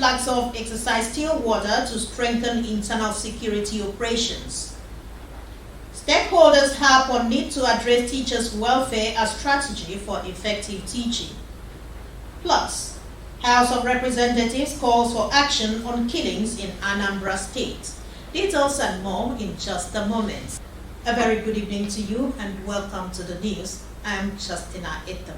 flags off exercise Stillwater to strengthen internal security operations. Stakeholders harp on need to address teachers' welfare as strategy for effective teaching. Plus, House of Representatives calls for action on killings in Anambra State. Details and more in just a moment. A very good evening to you and welcome to the news. I am Justina Etam.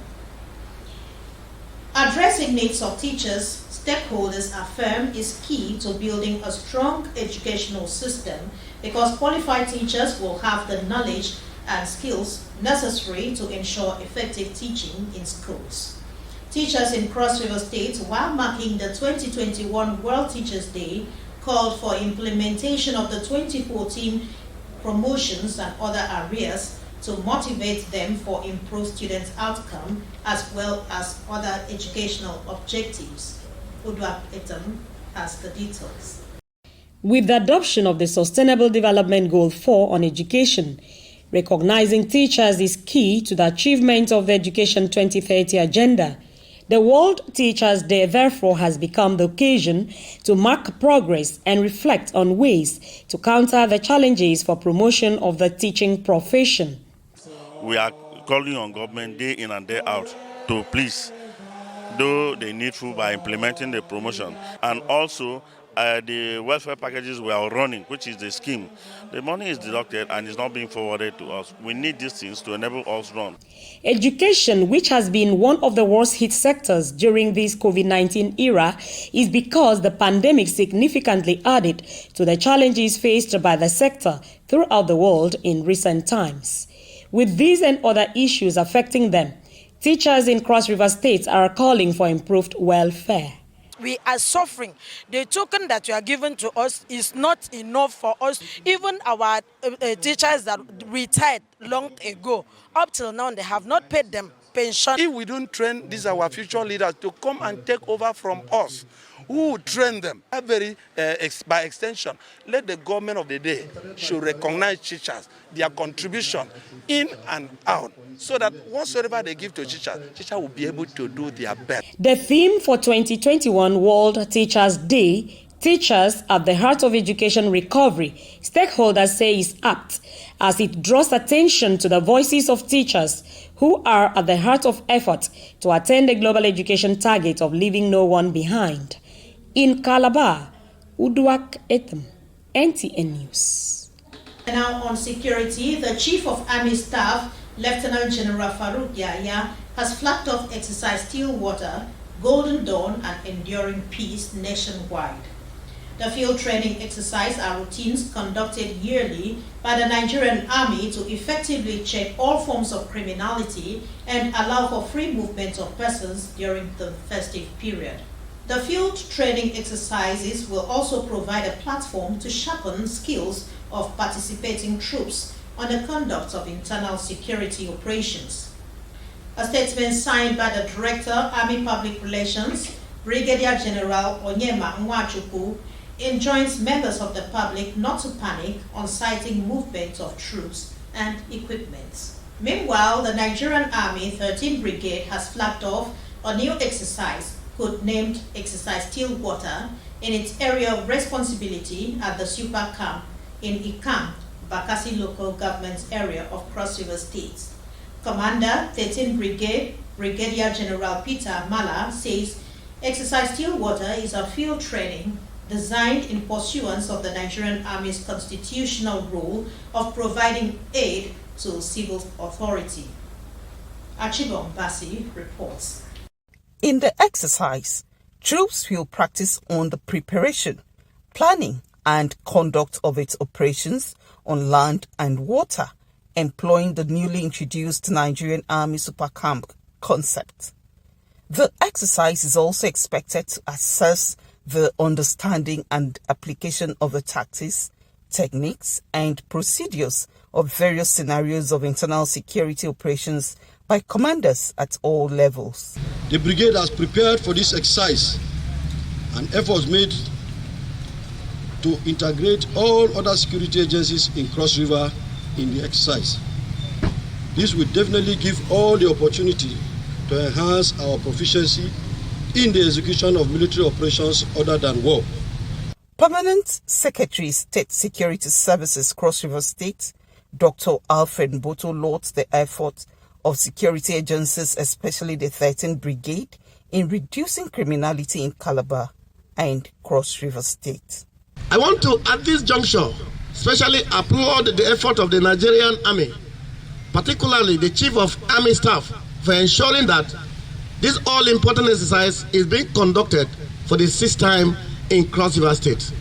Addressing needs of teachers, stakeholders affirm is key to building a strong educational system because qualified teachers will have the knowledge and skills necessary to ensure effective teaching in schools. Teachers in Cross River State, while marking the 2021 World Teachers Day, called for implementation of the 2014 promotions and other areas to motivate them for improved student outcome as well as other educational objectives. Udwak Etam has the details. With the adoption of the Sustainable Development Goal 4 on education, recognizing teachers is key to the achievement of the Education 2030 agenda. The World Teachers' Day therefore has become the occasion to mark progress and reflect on ways to counter the challenges for promotion of the teaching profession. We are calling on government day in and day out to please do the needful by implementing the promotion, and also the welfare packages we are running, which is the scheme. The money is deducted and is not being forwarded to us. We need these things to enable us run. Education, which has been one of the worst hit sectors during this COVID-19 era, is because the pandemic significantly added to the challenges faced by the sector throughout the world in recent times. With these and other issues affecting them, teachers in Cross River State are calling for improved welfare. We are suffering. The token that you are given to us is not enough for us. Even our teachers that retired long ago, up till now, they have not paid them pension. If we don't train these our future leaders to come and take over from us, who will train them? By extension, let the government of the day should recognize teachers, their contribution in and out, so that whatsoever they give to teachers will be able to do their best. The theme for 2021 World Teachers' Day, Teachers at the Heart of Education Recovery, stakeholders say is apt as it draws attention to the voices of teachers who are at the heart of effort to attain the global education target of leaving no one behind. In Calabar, Udwak Etam, Nta News. Now on security, the Chief of Army Staff, Lieutenant General Farouk Yahya, has flagged off exercise Stillwater, Golden Dawn and Enduring Peace nationwide. The field training exercise are routines conducted yearly by the Nigerian Army to effectively check all forms of criminality and allow for free movement of persons during the festive period. The field training exercises will also provide a platform to sharpen skills of participating troops on the conduct of internal security operations. A statement signed by the Director, Army Public Relations, Brigadier General Onyema Nwachukwu, enjoins members of the public not to panic on sighting movement of troops and equipment. Meanwhile, the Nigerian Army 13th Brigade has flagged off a new exercise named Exercise Stillwater in its area of responsibility at the Super Camp in Ikam, Bakassi local government area of Cross River State. Commander 13th Brigade, Brigadier General Peter Mala, says Exercise Stillwater is a field training designed in pursuance of the Nigerian Army's constitutional role of providing aid to civil authority. Achibong Basi reports. In the exercise, troops will practice on the preparation, planning and conduct of its operations on land and water, employing the newly introduced Nigerian Army Super Camp concept. The exercise is also expected to assess the understanding and application of the tactics, techniques and procedures of various scenarios of internal security operations by commanders at all levels. The brigade has prepared for this exercise and efforts made to integrate all other security agencies in Cross River in the exercise. This will definitely give all the opportunity to enhance our proficiency in the execution of military operations other than war. Permanent Secretary State Security Services Cross River State, Dr. Alfred Mboto lauds the efforts of security agencies, especially the 13th Brigade, in reducing criminality in Calabar and Cross River State. I want to, at this juncture, especially applaud the effort of the Nigerian Army, particularly the Chief of Army Staff, for ensuring that this all-important exercise is being conducted for the 6th time in Cross River State.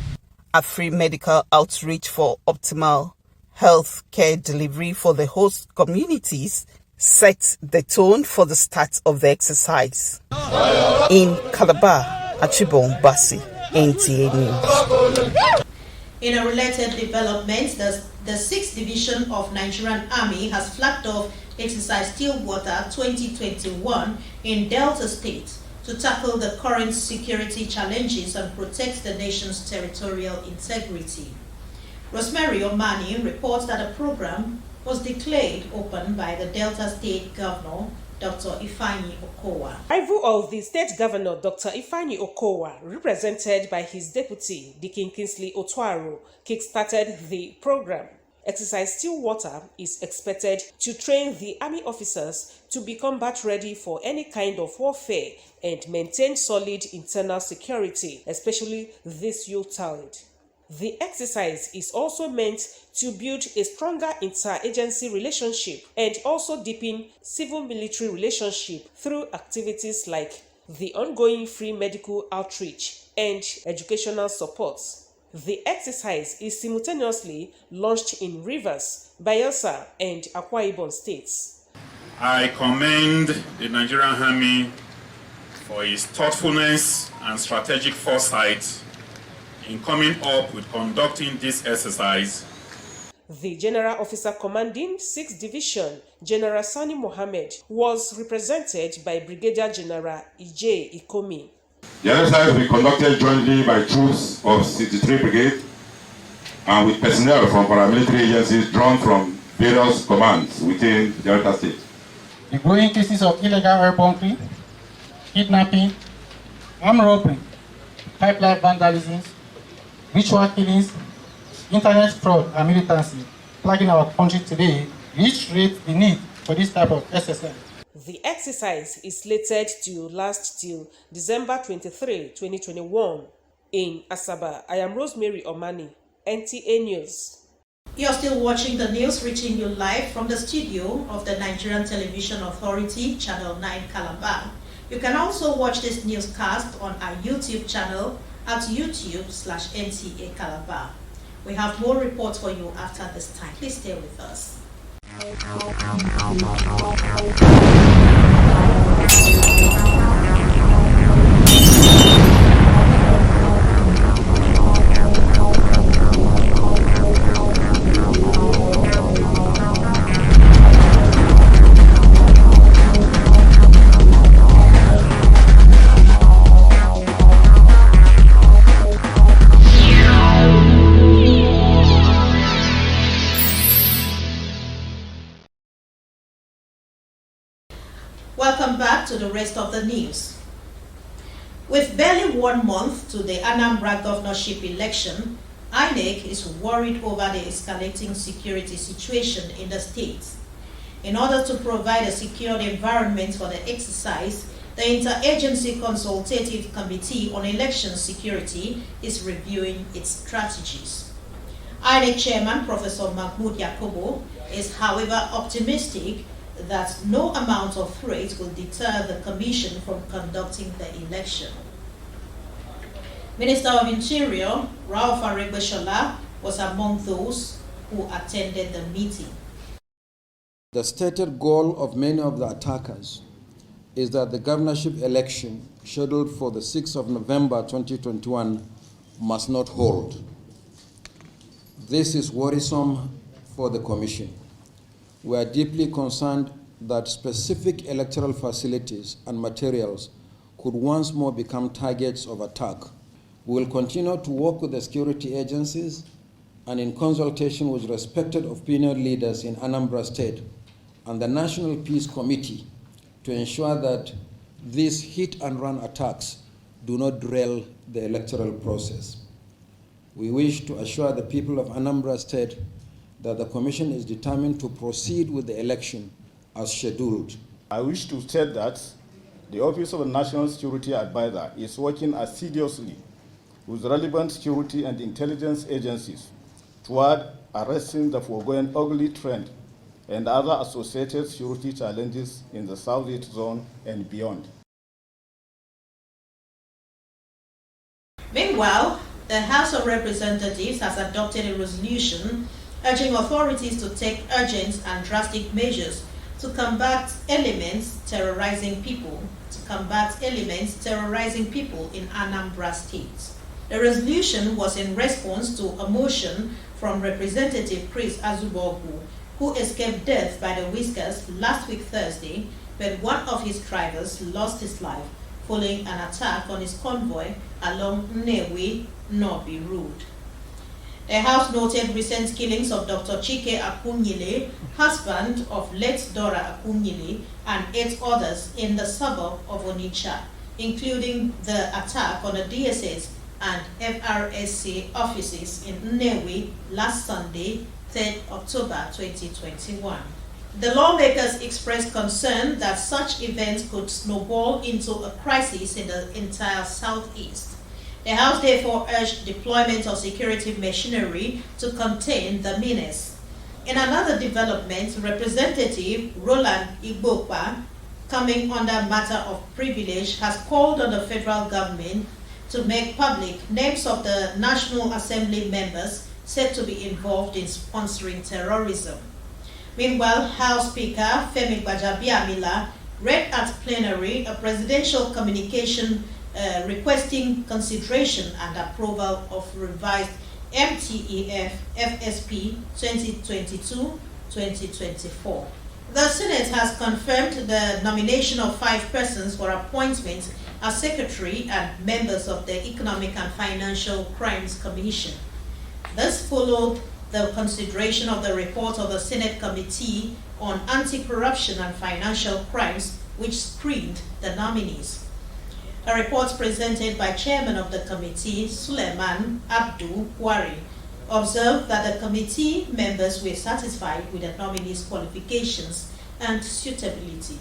A free medical outreach for optimal health care delivery for the host communities set the tone for the start of the exercise. In Calabar, Achibon Basi, NTA News. In a related development, the 6th Division of Nigerian Army has flagged off Exercise Stillwater 2021 in Delta State to tackle the current security challenges and protect the nation's territorial integrity. Rosemary Omani reports that the program was declared open by the Delta State Governor, Dr. Ifeanyi Okowa. Rival of the State Governor, Dr. Ifeanyi Okowa, represented by his deputy, Dikin Kingsley Otuaro, kick-started the program. Exercise Stillwater is expected to train the army officers to become bat-ready for any kind of warfare and maintain solid internal security, especially this youth talent. The exercise is also meant to build a stronger inter-agency relationship and also deepen civil-military relationship through activities like the ongoing free medical outreach and educational support. The exercise is simultaneously launched in Rivers, Bayelsa, and Akwa Ibom states. I commend the Nigerian Army for its thoughtfulness and strategic foresight in coming up with conducting this exercise. The General Officer commanding 6th Division, General Sani Mohammed, was represented by Brigadier General Ije Ikomi. The exercise will be conducted jointly by troops of 63 Brigade and with personnel from paramilitary agencies drawn from various commands within Delta State. The growing cases of illegal weaponry, kidnapping, armed robbery, pipeline vandalism, ritual killings, internet fraud, and militancy plaguing our country today reiterate the need for this type of exercise. The exercise is slated to last till December 23, 2021 in Asaba. I am Rosemary Omani, NTA News. You're still watching the news reaching you live from the studio of the Nigerian Television Authority, Channel 9 Calabar. You can also watch this newscast on our YouTube channel at youtube.com/NTA Calabar. We have more reports for you after this time. Please stay with us. Welcome back to the rest of the news. With barely 1 month to the Anambra governorship election, INEC is worried over the escalating security situation in the state. In order to provide a secured environment for the exercise, the Interagency Consultative Committee on Election Security is reviewing its strategies. INEC Chairman Professor Mahmoud Yakubu is, however, optimistic that no amount of threat will deter the Commission from conducting the election. Minister of Interior, Rauf Aregbesola, was among those who attended the meeting. The stated goal of many of the attackers is that the governorship election scheduled for the 6th of November 2021 must not hold. This is worrisome for the Commission. We are deeply concerned that specific electoral facilities and materials could once more become targets of attack. We will continue to work with the security agencies and in consultation with respected opinion leaders in Anambra State and the National Peace Committee to ensure that these hit-and-run attacks do not derail the electoral process. We wish to assure the people of Anambra State that the Commission is determined to proceed with the election as scheduled. I wish to state that the Office of the National Security Advisor is working assiduously with relevant security and intelligence agencies toward arresting the foregoing ugly trend and other associated security challenges in the Southeast Zone and beyond. Meanwhile, the House of Representatives has adopted a resolution urging authorities to take urgent and drastic measures to combat elements terrorizing people in Anambra State. The resolution was in response to a motion from Representative Chris Azubogu, who escaped death by the whiskers last week Thursday when one of his drivers lost his life following an attack on his convoy along Nnewi-Nnobi Road. The House noted recent killings of Dr. Chike Akunyile, husband of late Dora Akunyile, and 8 others in the suburb of Onitsha, including the attack on the DSS and FRSC offices in Nnewi last Sunday, 3rd October 2021. The lawmakers expressed concern that such events could snowball into a crisis in the entire Southeast. The House therefore urged deployment of security machinery to contain the menace. In another development, Representative Roland Igbokwa, coming under matter of privilege, has called on the federal government to make public names of the National Assembly members said to be involved in sponsoring terrorism. Meanwhile, House Speaker Femi Gbajabiamila read at plenary a presidential communication requesting consideration and approval of revised MTEF FSP 2022-2024. The Senate has confirmed the nomination of 5 persons for appointment as Secretary and members of the Economic and Financial Crimes Commission. This followed the consideration of the report of the Senate Committee on Anti-Corruption and Financial Crimes, which screened the nominees. A report presented by Chairman of the committee, Suleiman Abdul Wari, observed that the committee members were satisfied with the nominees' qualifications and suitability.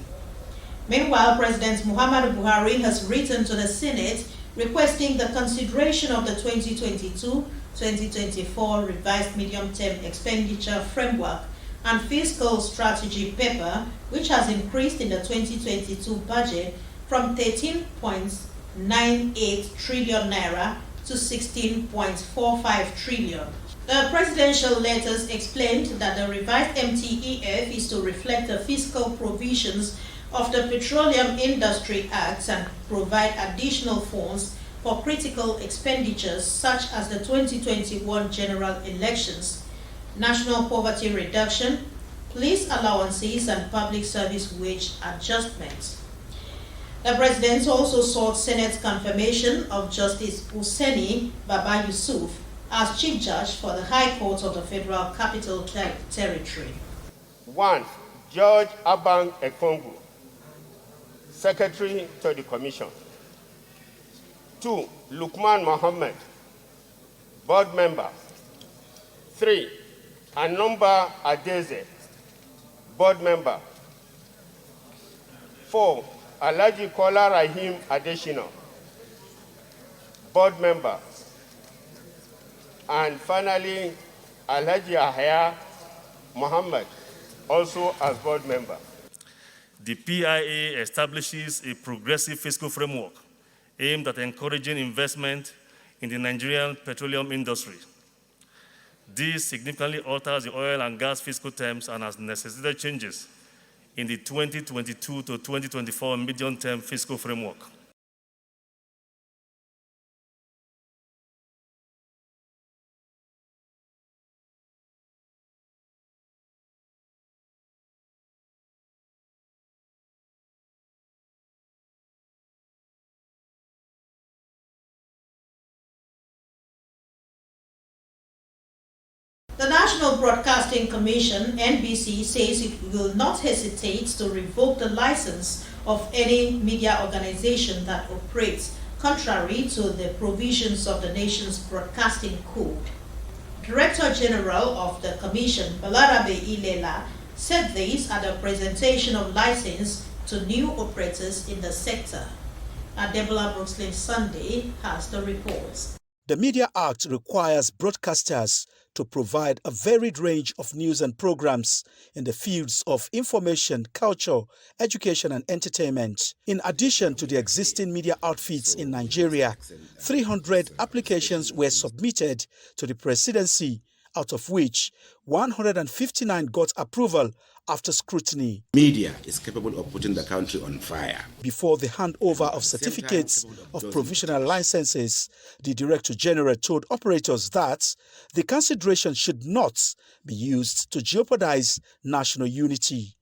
Meanwhile, President Muhammadu Buhari has written to the Senate requesting the consideration of the 2022-2024 revised medium-term expenditure framework and fiscal strategy paper, which has increased in the 2022 budget from 13.98 trillion naira to 16.45 trillion. The presidential letters explained that the revised MTEF is to reflect the fiscal provisions of the Petroleum Industry Act and provide additional funds for critical expenditures such as the 2021 general elections, national poverty reduction, police allowances, and public service wage adjustments. The President also sought Senate confirmation of Justice Hussaini Baba Yusuf as Chief Judge for the High Court of the Federal Capital Territory. 1. Judge Abang Ekongu, Secretary to the Commission. 2. Lukman Mohammed, Board Member. 3. Anumba Adeze, Board Member. 4. Alhaji Kola Rahim Adeshino, Board Member. And finally, Alhaji Ahaya Muhammad, also as Board Member. The PIA establishes a progressive fiscal framework aimed at encouraging investment in the Nigerian petroleum industry. This significantly alters the oil and gas fiscal terms and has necessitated changes in the 2022 to 2024 medium-term fiscal framework. The National Broadcasting Commission, NBC, says it will not hesitate to revoke the license of any media organization that operates contrary to the provisions of the nation's broadcasting code. Director General of the Commission, Balarabe Ilela, said this at the presentation of license to new operators in the sector. Adebola Brooksland Sunday has the reports. The Media Act requires broadcasters to provide a varied range of news and programs in the fields of information, culture, education and entertainment. In addition to the existing media outfits in Nigeria, 300 applications were submitted to the presidency, out of which 159 got approval after scrutiny. Media is capable of putting the country on fire. Before the handover of certificates of provisional licenses, the Director General told operators that the consideration should not be used to jeopardize national unity.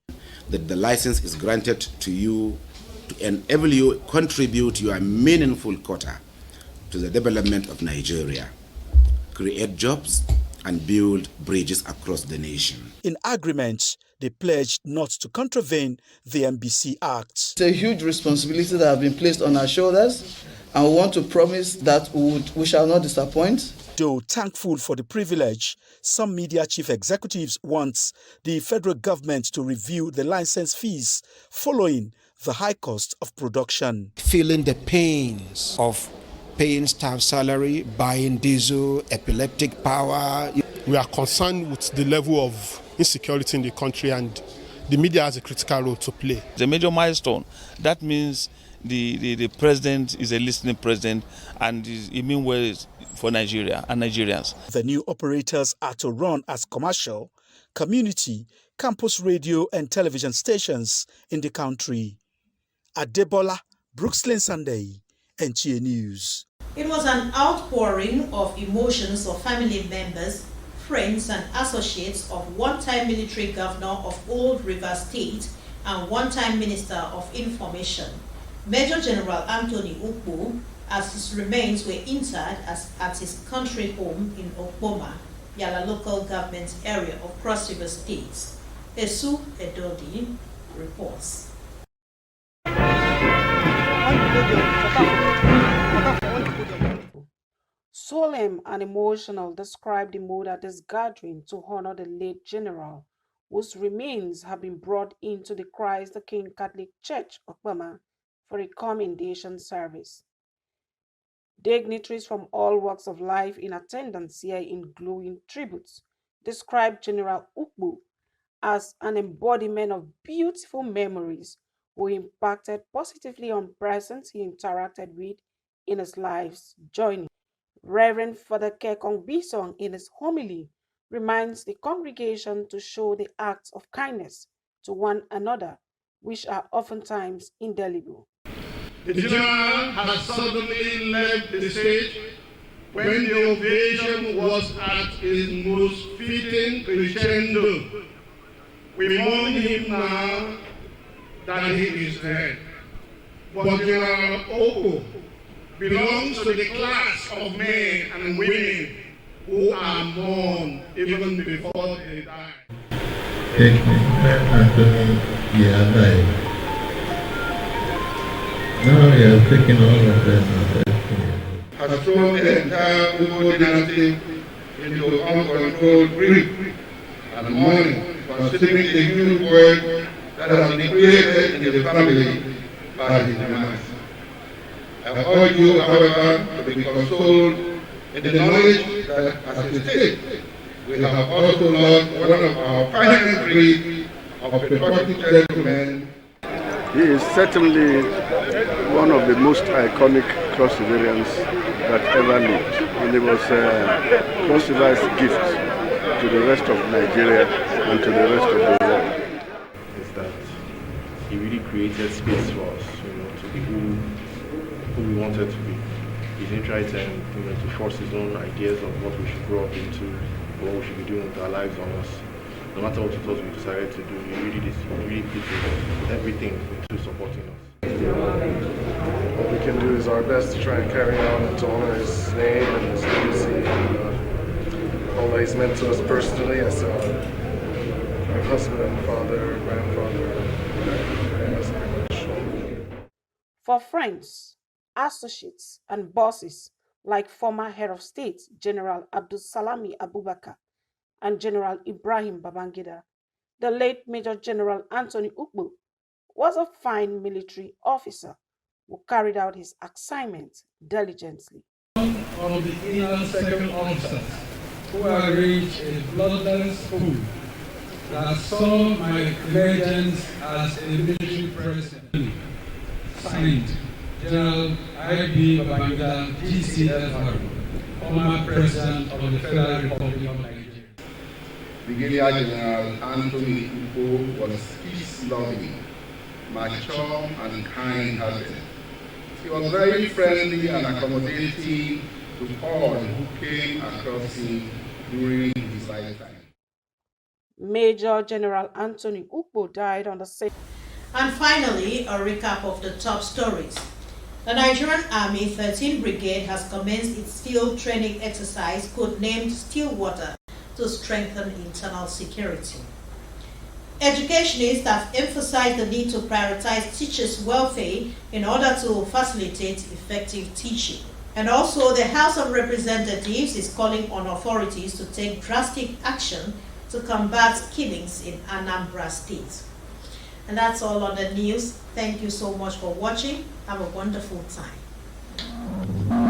That the license is granted to you to enable you contribute your meaningful quota to the development of Nigeria, create jobs and build bridges across the nation. In agreement, they pledged not to contravene the NBC Act. It's a huge responsibility that has been placed on our shoulders, and we want to promise that we shall not disappoint. Though thankful for the privilege, some media chief executives want the federal government to review the license fees following the high cost of production. Feeling the pains of paying staff salary, buying diesel, epileptic power. We are concerned with the level of insecurity in the country, and the media has a critical role to play. It's a major milestone. That means the president is a listening president, and it means well for Nigeria and Nigerians. The new operators are to run as commercial, community, campus radio and television stations in the country. Adebola Brooksland Sunday, NTA News. It was an outpouring of emotions of family members, friends and associates of one-time military governor of Old River State and one-time Minister of Information, Major General Anthony Ukwu, as his remains were interred at his country home in Okpoma, Yala local government area of Cross River State. Esu Edodi reports. Solemn and emotional describe the mood at this gathering to honor the late general, whose remains have been brought into the Christ the King Catholic Church, Okpama, for a commendation service. Dignitaries from all walks of life in attendance here in glowing tributes describe General Ukwu as an embodiment of beautiful memories who impacted positively on persons he interacted with in his life's journey. Reverend Father Kekong Bisong in his homily reminds the congregation to show the acts of kindness to one another, which are oftentimes indelible. The general has suddenly left the stage when the ovation was at its most fitting crescendo. We mourn him now that he is dead. But General Oko belongs to the class of men and women who are mourned even before they die. Anthony, yeah, died. Now he has taken all of them has thrown the entire Ugo dynasty into uncontrolled grief and mourning, considering the huge void that has been created in the family by his demise. I urge you, however, to be consoled in the knowledge that as a state, we have also lost one of our finest breed of patriotic gentlemen. He is certainly one of the most iconic Cross Riverians that ever lived. And it was Cross River's gift to the rest of Nigeria and to the rest of the world. Is that he really created space for us, to be who we wanted to be. He didn't try to force his own ideas of what we should grow up into, what we should be doing with our lives on us. No matter what it was we decided to do, he really put everything into supporting us. What we can do is our best to try and carry on to honor his name and his legacy, and all that always meant to us personally as my husband, father, grandfather. That's pretty much. For friends, associates, and bosses like former head of state General Abdul Salami Abubakar and General Ibrahim Babangida, the late Major General Anthony Ukbo was a fine military officer who carried out his assignment diligently. Of the inner second officers who arranged a bloodless coup that saw my emergence as a military president. Signed, General I.B. Babangida, GCFR, former president of the Federal Republic of Nigeria. Brigadier General Anthony Ukbo was peace-loving, mature, and kind-hearted. He was very friendly and accommodating to all who came across him during his lifetime. Major General Anthony Ukbo died on the same. And finally, a recap of the top stories. The Nigerian Army 13th Brigade has commenced its field training exercise codenamed Stillwater to strengthen internal security. Educationists have emphasized the need to prioritize teachers' welfare in order to facilitate effective teaching. And also, the House of Representatives is calling on authorities to take drastic action to combat killings in Anambra State. And that's all on the news. Thank you so much for watching. Have a wonderful time.